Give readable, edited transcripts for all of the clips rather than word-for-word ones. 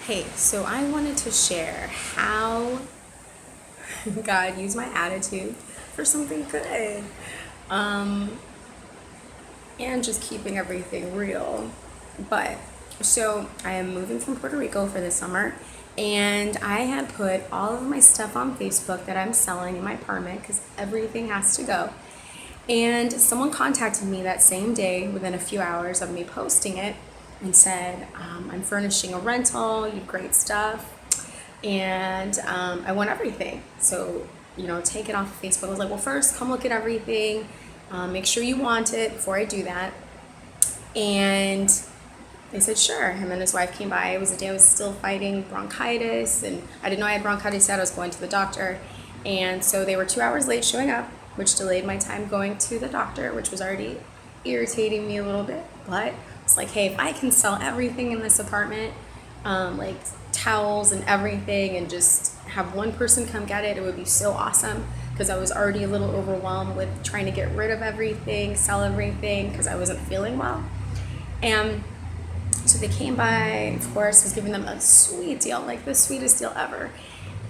Hey, so I wanted to share how God used my attitude for something good, um, and just keeping everything real. But so I am moving from Puerto Rico for the summer, and I had put all of my stuff on Facebook that I'm selling in my apartment because everything has to go. And someone contacted me that same day within a few hours of me posting it and said, I'm furnishing a rental, you have great stuff, and I want everything. So, take it off of Facebook. I was like, well, first, come look at everything, make sure you want it before I do that. And they said, sure. Him and his wife came by. It was the day I was still fighting bronchitis, and I didn't know I had bronchitis yet. I was going to the doctor. And so they were 2 hours late showing up, which delayed my time going to the doctor, which was already irritating me a little bit. But it's like, hey, if I can sell everything in this apartment, like towels and everything, and just have one person come get it, it would be so awesome. Because I was already a little overwhelmed with trying to get rid of everything, sell everything, because I wasn't feeling well. And so they came by, of course, I was giving them a sweet deal, like the sweetest deal ever.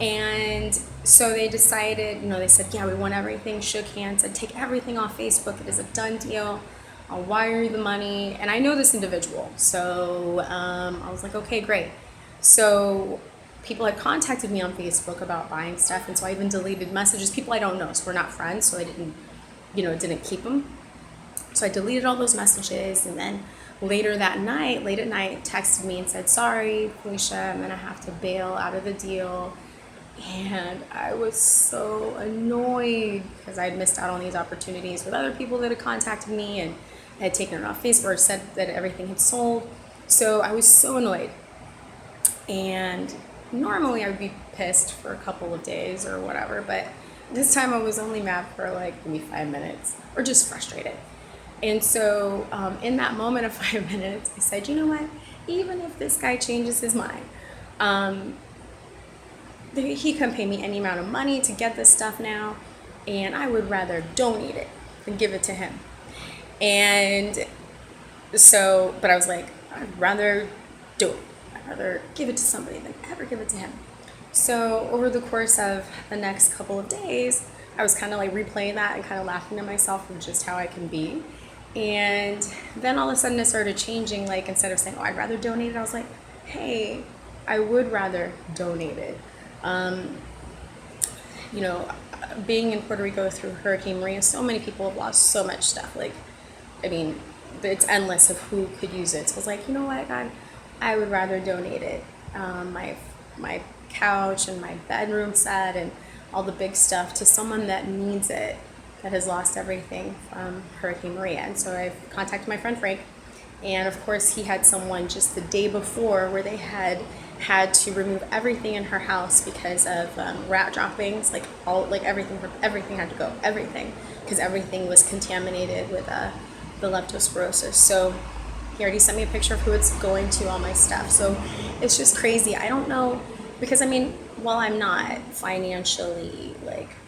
And so they decided, they said, yeah, we want everything, shook hands, said, take everything off Facebook. It is a done deal. I'll wire you the money. And I know this individual. So I was like, okay, great. So people had contacted me on Facebook about buying stuff. And so I even deleted messages, people I don't know. So we're not friends. So I didn't keep them. So I deleted all those messages, and then late at night, texted me and said, sorry, Felicia, I'm gonna have to bail out of the deal. And I was so annoyed because I'd missed out on these opportunities with other people that had contacted me and had taken it off Facebook or said that everything had sold. So I was so annoyed. And normally I would be pissed for a couple of days or whatever, but this time I was only mad for like maybe 5 minutes or just frustrated. And so in that moment of 5 minutes, I said, you know what? Even if this guy changes his mind, he can pay me any amount of money to get this stuff now, and I would rather donate it than give it to him. And so, but I was like, I'd rather do it. I'd rather give it to somebody than ever give it to him. So over the course of the next couple of days, I was kind of like replaying that and kind of laughing to myself of just how I can be. And then all of a sudden it started changing. Like, instead of saying, oh, I'd rather donate it, I was like, hey, I would rather donate it. Being in Puerto Rico through Hurricane Maria, so many people have lost so much stuff. Like, I mean, it's endless of who could use it. So I was like, you know what, God, I would rather donate it. My couch and my bedroom set and all the big stuff to someone that needs it, that has lost everything from Hurricane Maria. And so I contacted my friend Frank, and of course he had someone just the day before where they had to remove everything in her house because of rat droppings, everything had to go, everything, because everything was contaminated with the leptospirosis. So he already sent me a picture of who it's going to, all my stuff. So it's just crazy. I don't know, because while I'm not financially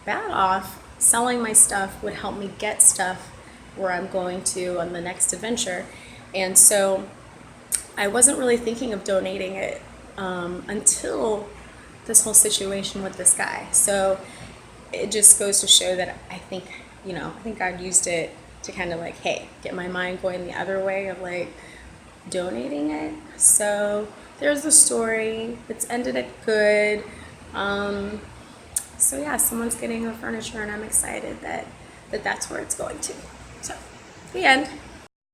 bad off, selling my stuff would help me get stuff where I'm going to on the next adventure. And so I wasn't really thinking of donating it until this whole situation with this guy. So it just goes to show that I think God used it to kind of get my mind going the other way of donating it. So there's the story. It's ended it good. So yeah, someone's getting the furniture, and I'm excited that that's where it's going to. So, the end.